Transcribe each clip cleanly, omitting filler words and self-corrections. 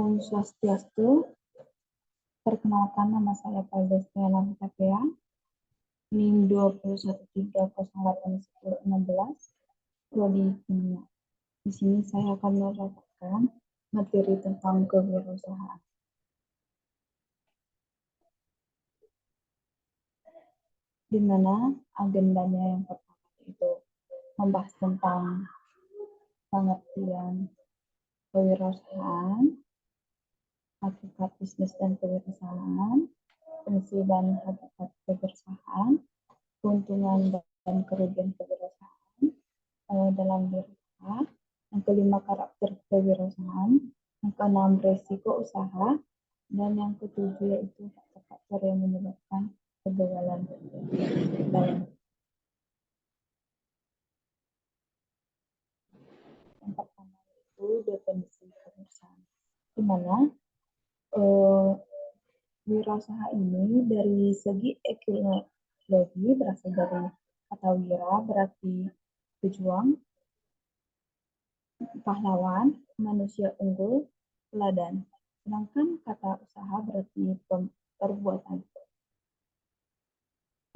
Om Swastiastu. Perkenalkan, nama saya Paldestriana Hutapea, NIM 2130811016, Prodi Kimia. Di sini saya akan mendapatkan materi tentang kewirausahaan. Di mana agendanya yang pertama itu membahas tentang pengertian kewirausahaan, hakikat bisnis dan kewirausahaan, fungsi dan hakikat kewirausahaan, keuntungan dan kerugian kewirausahaan dalam berusaha. Yang kelima, karakter kewirausahaan. Yang keenam, resiko usaha. Dan yang ketujuh yaitu faktor-faktor yang menyebabkan kegagalan. Yang pertama itu definisi kewirausahaan, di mana wirausaha ini dari segi etimologi berasal dari kata wira, berarti pejuang, pahlawan, manusia unggul, teladan. Sedangkan kata usaha berarti perbuatan,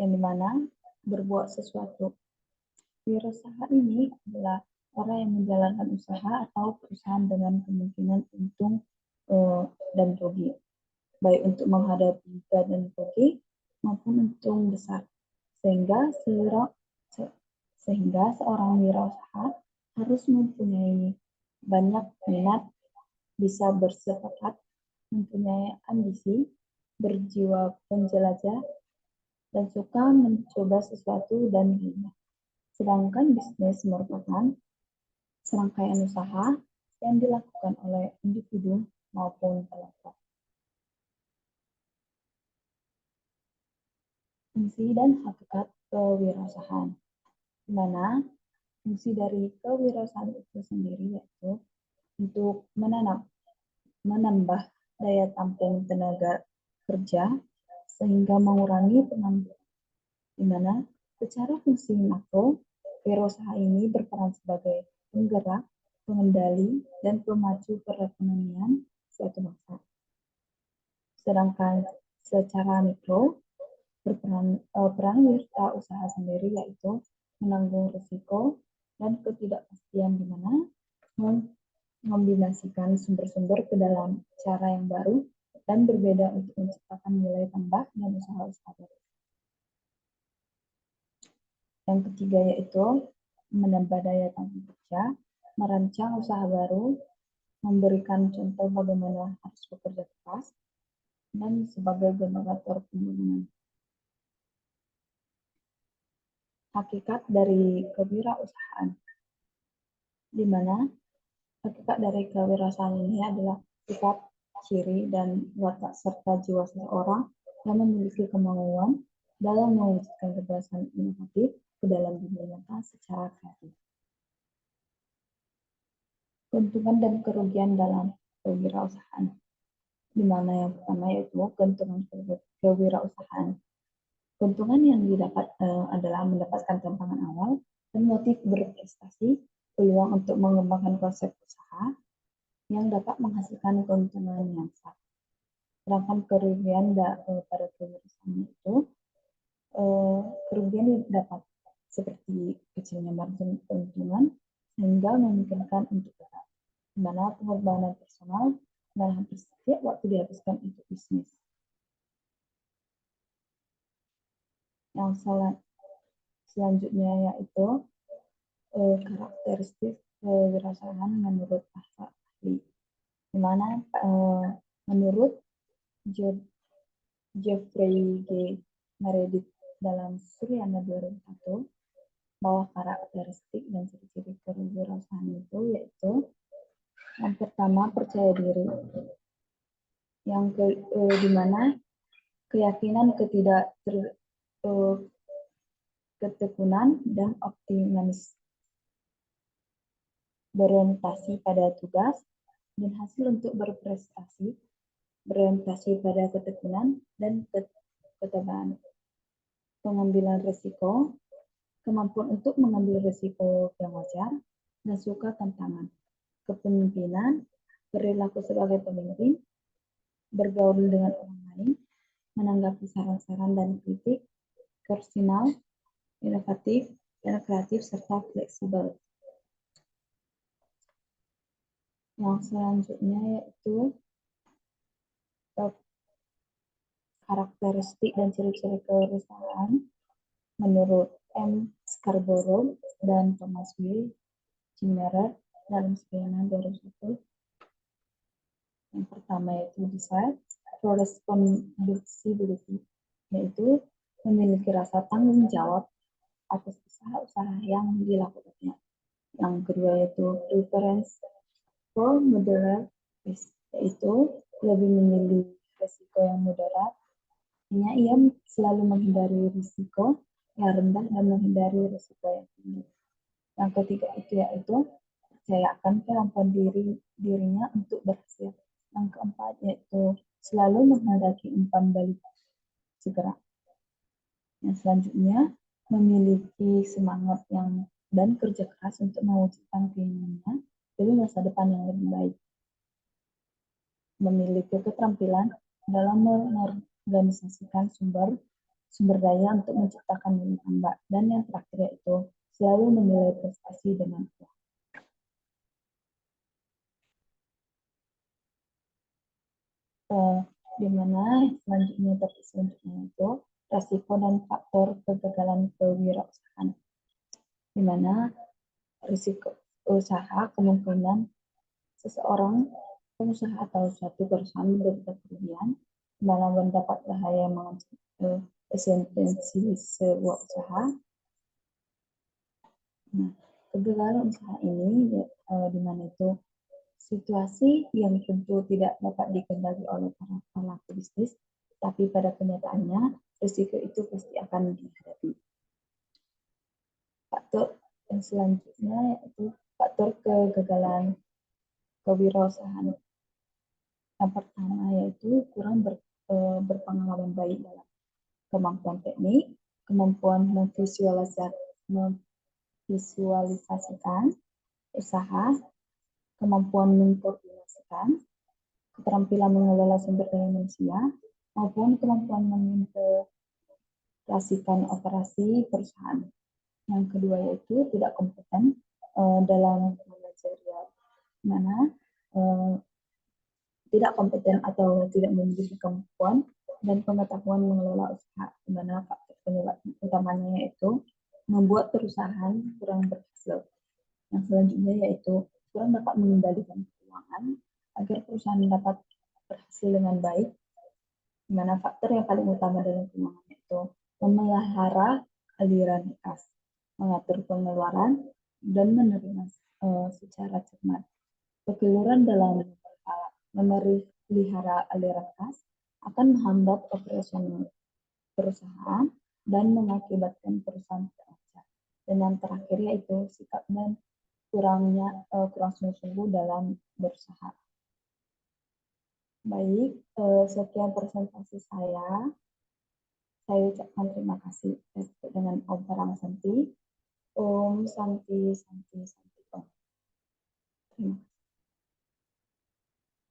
yang dimana berbuat sesuatu. Wirausaha ini adalah orang yang menjalankan usaha atau perusahaan dengan kemungkinan untung dan rugi, baik untuk menghadapi dan rugi maupun untung besar, sehingga seorang wirausaha harus mempunyai banyak minat, bisa bersepakat, mempunyai ambisi, berjiwa penjelajah, dan suka mencoba sesuatu dan lainnya. Sedangkan bisnis merupakan serangkaian usaha yang dilakukan oleh individu maupun kelompok. Fungsi dan hakikat kewirausahaan, di mana fungsi dari kewirausahaan itu sendiri yaitu untuk menambah daya tampung tenaga kerja sehingga mengurangi pengangguran, di mana secara fungsi makro, wirausaha ini berperan sebagai penggerak, pengendali, dan pemacu perekonomian suatu bangsa. Sedangkan secara mikro, peran wirausaha sendiri yaitu menanggung risiko dan ketidakpastian, di mana mengombinasikan sumber-sumber ke dalam cara yang baru dan berbeda untuk menciptakan nilai tambah dan usaha-usaha baru. Yang ketiga yaitu menambah daya tampung kerja, merancang usaha baru, memberikan contoh bagaimana harus bekerja keras, dan sebagai generator pembangunan. Hakikat dari kewirausahaan, di mana hakikat dari kewirausahaan ini adalah sifat, ciri, dan watak serta jiwa seseorang yang memiliki kemauan dalam mewujudkan gagasan inovatif ke dalam dunia nyata secara kreatif. Keuntungan dan kerugian dalam kewirausahaan, di mana yang pertama yaitu keuntungan kewirausahaan. Keuntungan yang didapat adalah mendapatkan tantangan awal dan motif berprestasi, peluang untuk mengembangkan konsep usaha yang dapat menghasilkan keuntungan yang sah. Sedangkan kerugian pada kewirausahaan itu, kerugian didapat seperti kecilnya margin keuntungan sehingga memungkinkan untuk gagal, di mana pengorbanan personal dan hampir setiap waktu dihabiskan untuk bisnis. Yang selanjutnya yaitu karakteristik kewirausahaan menurut ahli, di mana menurut Jeffrey G. Meredith dalam Suryana 2001, bahwa karakteristik dan ciri-ciri kewirausahaan itu yaitu yang pertama percaya diri, yang di mana keyakinan, ketekunan dan optimis, berorientasi pada tugas dan hasil untuk berprestasi, berorientasi pada ketekunan dan ketabahan, pengambilan risiko, kemampuan untuk mengambil risiko yang wajar, dan suka tantangan, kepemimpinan, Perilaku sebagai pemimpin, bergaul dengan orang lain, menanggapi saran-saran dan kritik, personal, inovatif, dan kreatif, serta fleksibel. Yang selanjutnya yaitu karakteristik dan ciri-ciri kewirausahaan menurut M. Scarborough dan Thomas W. Zimmerer dalam Spiana 2001. Yang pertama yaitu desire for responsibility, yaitu memiliki rasa tanggung jawab atas usaha-usaha yang dilakukannya. Yang kedua yaitu preference for moderate risk, yaitu lebih memilih risiko yang moderat. Artinya ia selalu menghindari risiko yang rendah dan menghindari risiko yang tinggi. Yang ketiga itu yaitu percaya akan kemampuan dirinya untuk berhasil. Yang keempat yaitu selalu menghendaki umpan balik segera. Yang selanjutnya memiliki semangat dan kerja keras untuk mewujudkan keinginannya demi masa depan yang lebih baik. Memiliki keterampilan dalam mengorganisasikan sumber daya untuk menciptakan nilai tambah. Dan yang terakhir yaitu selalu menilai prestasi dengan kuat. Di mana selanjutnya itu resiko dan faktor kegagalan kewirausahaan. Di mana risiko usaha kemungkinan seseorang pengusaha atau suatu perusahaan menderita kerugian dalam mendapat bahaya yang mengancam eksistensi sebuah usaha. Nah, kegagalan usaha ini di mana itu situasi yang tentu tidak dapat dikendali oleh para pelaku bisnis, tapi pada kenyataannya risiko itu pasti akan dihadapi. Faktor yang selanjutnya yaitu faktor kegagalan kewirausahaan. Yang pertama yaitu kurang berpengalaman baik dalam kemampuan teknik, kemampuan memvisualisasikan usaha, kemampuan mengkoordinasikan, keterampilan mengelola sumber daya manusia, maupun kemampuan mengintegrasikan operasi perusahaan. Yang kedua yaitu tidak kompeten dalam manajerial, mana tidak kompeten atau tidak memiliki kemampuan dan pengetahuan mengelola usaha, di mana faktor penyebab utamanya yaitu membuat perusahaan kurang berhasil. Yang selanjutnya yaitu kurang dapat mengendalikan keuangan agar perusahaan dapat berhasil dengan baik, di mana faktor yang paling utama dalam keuangan yaitu memelihara aliran kas, mengatur pengeluaran, dan menerima secara cermat. Kekeliruan dalam memelihara aliran kas akan menghambat operasional perusahaan dan mengakibatkan perusahaan terancam. Dan yang terakhir yaitu sikap dan kurang sungguh-sungguh dalam berusaha. Baik, sekian presentasi saya. Saya ucapkan terima kasih dengan Om Parang Santi. Om Santi Santi Santi Om. Terima kasih.